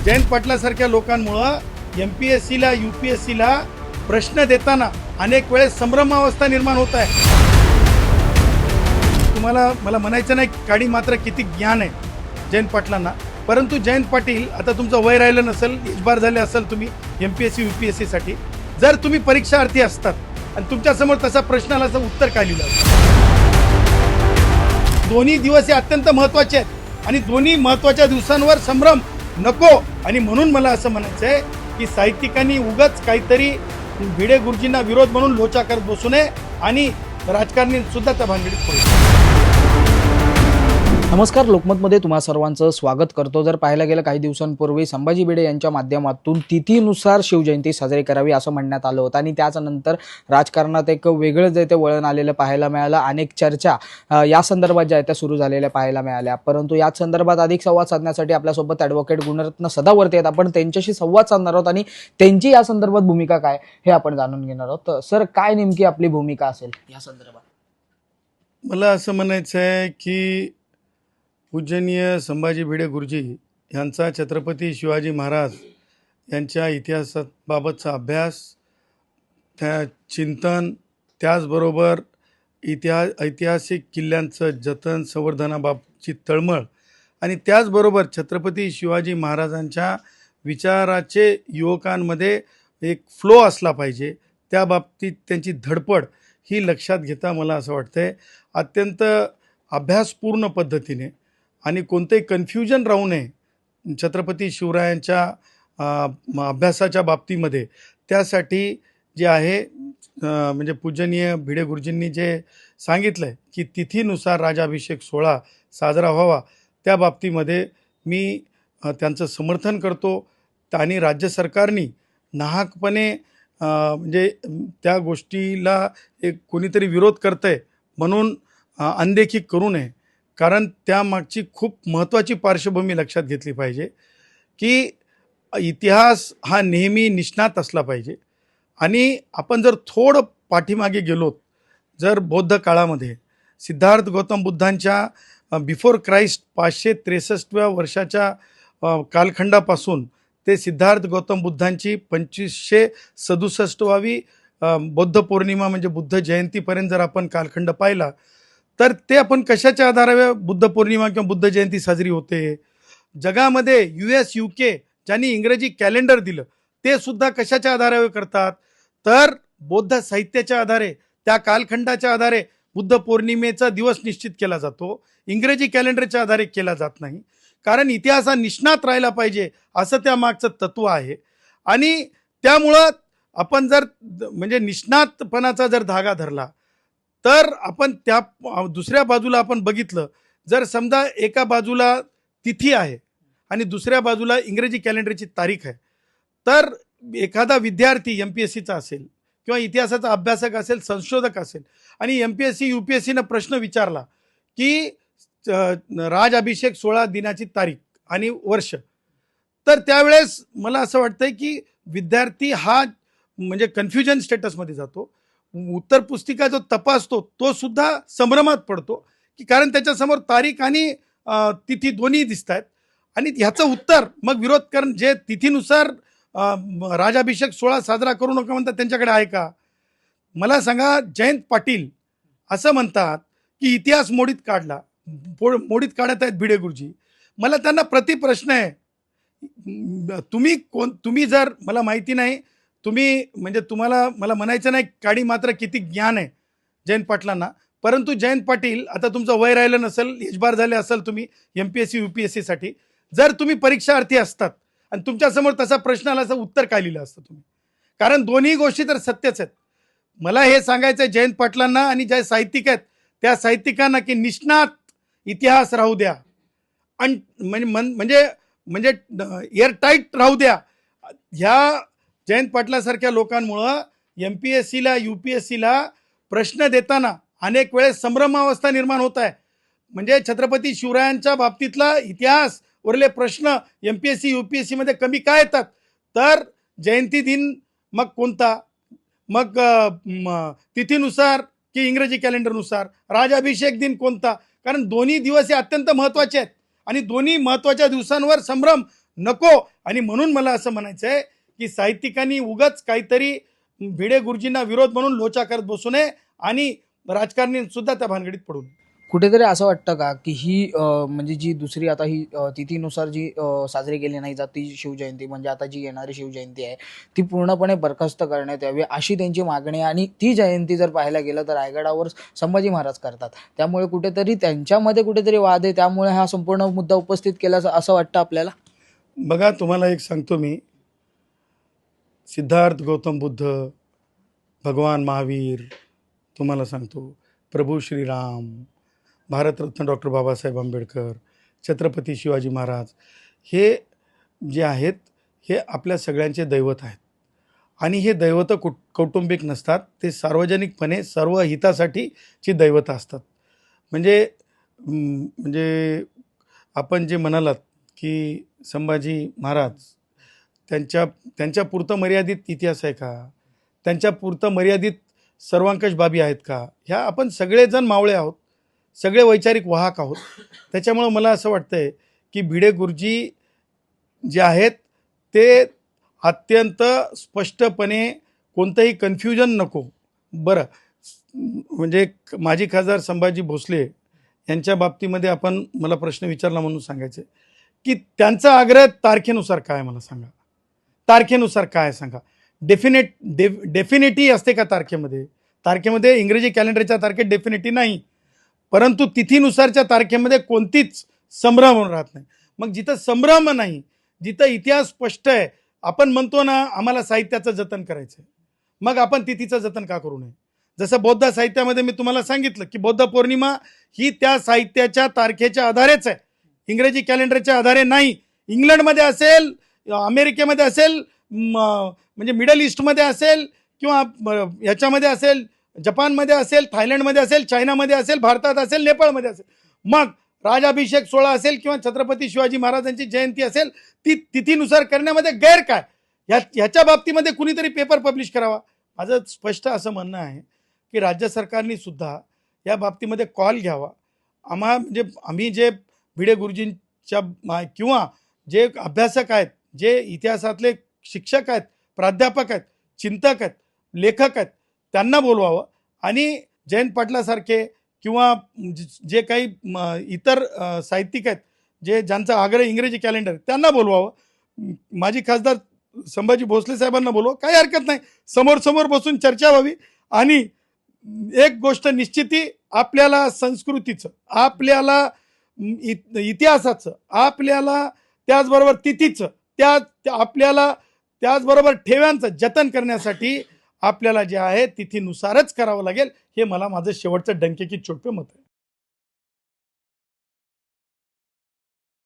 जयंत पाटलासारख्या लोकांमुळं MPSCला UPSCला प्रश्न देताना अनेक वेळेस संभ्रमावस्था निर्माण होत आहे. तुम्हाला मला म्हणायचं नाही काडी मात्र किती ज्ञान आहे जयंत पाटलांना, परंतु जयंत पाटील आता तुमचं वय राहिलं नसेल, इजबार झाले असेल तुम्ही MPSC UPSCसाठी. जर तुम्ही परीक्षार्थी असतात आणि तुमच्यासमोर तसा प्रश्न आला तर उत्तर काय लिहिलं? दोन्ही दिवस हे अत्यंत महत्त्वाचे आहेत आणि दोन्ही महत्त्वाच्या दिवसांवर संभ्रम नको. आणि म्हणून मला असं म्हणायचं आहे की साहित्यिकांनी उगाच काहीतरी भिडे गुरुजींना विरोध म्हणून लोचा करत बसू नये आणि राजकारणी सुद्धा त्या भानगडीत पडू. नमस्कार, लोकमतमध्ये तुम्हा सर्वांचं स्वागत करतो. जर पाहायला गेलं काही दिवसांपूर्वी संभाजी भिडे यांच्या माध्यमातून तिथीनुसार शिवजयंती साजरी करावी असं म्हणण्यात आलं होतं आणि त्याच्यानंतर राजकारणात एक वेगळं जे ते वळण आलेलं पाहायला मिळालं. अनेक चर्चा या संदर्भात ज्या आहेत त्या सुरू झालेल्या पाहायला मिळाल्या. परंतु याच संदर्भात अधिक संवाद साधण्यासाठी आपल्यासोबत ॲडव्होकेट गुणरत्न सदावर्ते आहेत. आपण त्यांच्याशी संवाद साधणार आहोत आणि त्यांची या संदर्भात भूमिका काय हे आपण जाणून घेणार आहोत. तर सर, काय नेमकी आपली भूमिका असेल या संदर्भात? मला असं म्हणायचं आहे की पूजनीय संभाजी भिडे गुरुजी यांचा छत्रपती शिवाजी महाराज यांच्या इतिहासाबाबतचा अभ्यास, त्या चिंतन, त्याचबरोबर ऐतिहासिक किल्ल्यांचं जतन संवर्धनाबाबतची तळमळ आणि त्याचबरोबर छत्रपती शिवाजी महाराजांच्या विचाराचे युवकांमध्ये एक फ्लो असला पाहिजे, त्या बाबतीत त्यांची धडपड ही लक्षात घेता मला असं वाटतंय अत्यंत अभ्यासपूर्ण पद्धतीने आणि कोणतेही कन्फ्युजन राहू नये छत्रपती शिवरायांच्या अभ्यासाच्या बाबतीमध्ये, त्यासाठी जे आहे म्हणजे पूजनीय भिडे गुरुजींनी जे सांगितलं आहे की तिथीनुसार राजाभिषेक सोहळा साजरा व्हावा, त्या बाबतीमध्ये मी त्यांचं समर्थन करतो. आणि राज्य सरकारने नाहकपणे म्हणजे त्या गोष्टीला एक कोणीतरी विरोध करतं आहे म्हणून अनदेखी करू नये. कारण त्यामागची खूप महत्त्वाची पार्श्वभूमी लक्षात घेतली पाहिजे की इतिहास हा नेहमी निष्णात असला पाहिजे. आणि आपण जर थोडं पाठीमागे गेलोत, जर बौद्ध काळामध्ये सिद्धार्थ गौतम बुद्धांच्या बिफोर क्राइस्ट 563व्या वर्षाच्या कालखंडापासून ते सिद्धार्थ गौतम बुद्धांची 2567वी बौद्ध पौर्णिमा म्हणजे बुद्ध जयंतीपर्यंत जर आपण कालखंड पाहिला तर ते आपण कशाच्या आधारावर बुद्ध पौर्णिमा किंवा बुद्ध जयंती साजरी होते? जगामध्ये US UK ज्यांनी इंग्रजी कॅलेंडर दिलं ते सुद्धा कशाच्या आधारावर करतात? तर बौद्ध साहित्याच्या आधारे, त्या कालखंडाच्या आधारे बुद्ध पौर्णिमेचा दिवस निश्चित केला जातो, इंग्रजी कॅलेंडरच्या आधारे केला जात नाही. कारण इतिहास हा निष्णात राहिला पाहिजे असं त्या मागचं तत्व आहे. आणि त्यामुळं आपण जर म्हणजे निष्णातपणाचा जर धागा धरला तर आपण त्या दुसऱ्या बाजूला आपण बघितलं, जर समजा एका बाजूला तिथी आहे आणि दुसऱ्या बाजूला इंग्रजी कॅलेंडरची तारीख आहे, तर एखादा विद्यार्थी MPSCचा असेल किंवा इतिहासाचा अभ्यासक असेल, संशोधक असेल आणि MPSC UPSCनं प्रश्न विचारला की राजाभिषेक सोहळा दिनाची तारीख आणि वर्ष, तर त्यावेळेस मला असं वाटतंय की विद्यार्थी हा म्हणजे कन्फ्युजन स्टेटसमध्ये जातो. उत्तर पुस्तिका जो तपासतो तो सुद्धा संभ्रमात पडतो की कारण त्याच्यासमोर तारीख आणि तिथी दोन्ही दिसत आहेत आणि ह्याचं उत्तर मग विरोध करून जे तिथीनुसार राजाभिषेक सोहळा साजरा करू नका म्हणतात त्यांच्याकडे आहे का? मला सांगा, जयंत पाटील असं म्हणतात की इतिहास मोडीत काढला, मोडीत काढत आहेत भिडे गुरुजी. मला त्यांना प्रतिप्रश्न आहे, तुम्ही जर, मला माहिती नाही तुम्ही म्हणजे तुम्हाला मला म्हणायचं नाही काडी मात्र किती ज्ञान आहे जयंत पाटलांना, परंतु जयंत पाटील आता तुमचं वय राहिलं नसेल, इजबार झाले असेल तुम्ही MPSC UPSCसाठी. जर तुम्ही परीक्षार्थी असतात आणि तुमच्यासमोर तसा प्रश्न आला तर उत्तर काय लिहिलं असतं तुम्ही? कारण दोन्ही गोष्टी तर सत्यच आहेत. मला हे सांगायचं आहे जयंत पाटलांना आणि जे साहित्यिक आहेत त्या साहित्यिकांना की निष्णात इतिहास राहू द्या, म्हणजे एअरटाईट राहू द्या. ह्या जयंत पाटलासारख्या लोकांमुळं MPSCला UPSCला प्रश्न देताना अनेक वेळेस संभ्रमावस्था निर्माण होत आहे. म्हणजे छत्रपती शिवरायांच्या बाबतीतला इतिहास वरले प्रश्न MPSC UPSCमध्ये कमी काय येतात? तर जयंती दिन मग कोणता, मग तिथीनुसार की इंग्रजी कॅलेंडरनुसार, राजाभिषेक दिन कोणता? कारण दोन्ही दिवस हे अत्यंत महत्त्वाचे आहेत आणि दोन्ही महत्त्वाच्या दिवसांवर संभ्रम नको. आणि म्हणून मला असं म्हणायचं आहे की साहित्यिकांनी उगाच काहीतरी भिडे गुरुजींना विरोध म्हणून लोचा करत बसू नये आणि राजकारणी सुद्धा त्या भानगडीत पडू नये. कुठेतरी असं वाटतं का की ही म्हणजे जी दुसरी आता ही तिथीनुसार जी साजरी केली नाही जात ती शिवजयंती, म्हणजे आता जी येणारी शिवजयंती आहे ती पूर्णपणे बरखास्त करण्यात यावी अशी त्यांची मागणी आहे. आणि ती जयंती जर पाहायला गेलं तर रायगडावर संभाजी महाराज करतात, त्यामुळे कुठेतरी त्यांच्यामध्ये कुठेतरी वाद आहे, त्यामुळे हा संपूर्ण मुद्दा उपस्थित केला असं वाटतं आपल्याला. बघा, तुम्हाला एक सांगतो मी, सिद्धार्थ गौतम बुद्ध, भगवान महावीर, तुम्हाला सांगतो प्रभू श्रीराम, भारतरत्न डॉक्टर बाबासाहेब आंबेडकर, छत्रपती शिवाजी महाराज, हे जे आहेत हे आपल्या सगळ्यांचे दैवत आहेत. आणि हे दैवत कौटुंबिक नसतात, ते सार्वजनिकपणे सर्व हितासाठीची दैवत असतात. म्हणजे आपण जे म्हणालात की संभाजी महाराज त्यांच्या पुरतं मर्यादित इतिहास आहे का, त्यांच्या पुरतं मर्यादित सर्वांकष बाबी आहेत का, ह्या आपण सगळेजण मावळे आहोत, सगळे वैचारिक वाहक आहोत. त्याच्यामुळं मला असं वाटतंय की भिडे गुरुजी जे आहेत ते अत्यंत स्पष्टपणे, कोणतंही कन्फ्युजन नको. बरं, म्हणजे माजी खासदार संभाजी भोसले यांच्या बाबतीमध्ये आपण मला प्रश्न विचारला म्हणून सांगायचं की त्यांचा आग्रह तारखेनुसार काय, मला सांगा, तारखेनुसार काय सांगा. डेफिनेटी असते का तारखेमध्ये इंग्रजी कॅलेंडरच्या तारखेत डेफिनेटी नाही, परंतु तिथीनुसारच्या तारखेमध्ये कोणतीच संभ्रम राहत नाही. मग जिथं संभ्रम नाही, जिथं इतिहास स्पष्ट आहे, आपण म्हणतो ना आम्हाला साहित्याचं जतन करायचं आहे, मग आपण तिथीचं जतन का करू नये. जसं बौद्ध साहित्यामध्ये मी तुम्हाला सांगितलं की बौद्ध पौर्णिमा ही त्या साहित्याच्या तारखेच्या आधारेच आहे, इंग्रजी कॅलेंडरच्या आधारे नाही. इंग्लंडमध्ये असेल, अमेरिकेमध्ये असेल, म्हणजे मिडल ईस्टमध्ये असेल, किंवा याच्यामध्ये असेल, जपानमध्ये असेल, थायलंडमध्ये असेल, चायनामध्ये असेल, भारतात असेल, नेपाळमध्ये असेल, मग राजाभिषेक सोहळा असेल किंवा छत्रपती शिवाजी महाराजांची जयंती असेल, ती तिथीनुसार करण्यामध्ये गैर काय. ह्याच्या बाबतीमध्ये कुणीतरी पेपर पब्लिश करावा. माझं स्पष्ट असं म्हणणं आहे की राज्य सरकारने सुद्धा या बाबतीमध्ये कॉल घ्यावा. म्हणजे आम्ही जे भिडे गुरुजींच्या किंवा जे अभ्यासक आहेत, जे इतिहासातले शिक्षक आहेत, प्राध्यापक आहेत, चिंतक आहेत, लेखक आहेत, त्यांना बोलवावं. आणि जयंत पाटलासारखे किंवा जे काही इतर साहित्यिक आहेत ज्यांचा आग्रह इंग्रजी कॅलेंडर, त्यांना बोलवावं. माजी खासदार संभाजी भोसले साहेबांना बोलवा, काही हरकत नाही, समोर बसून चर्चा व्हावी. आणि एक गोष्ट निश्चिती, आपल्याला संस्कृतीचं, आपल्याला इतिहासाचं, आपल्याला त्याचबरोबर तिथीचं, आपल्याला त्याचबरोबर ठेव्यांचं जतन करण्यासाठी आपल्याला जे आहे तिथीनुसारच करावं लागेल. हे मला माझं शेवटचं डंकेकी चोटपे मत आहे.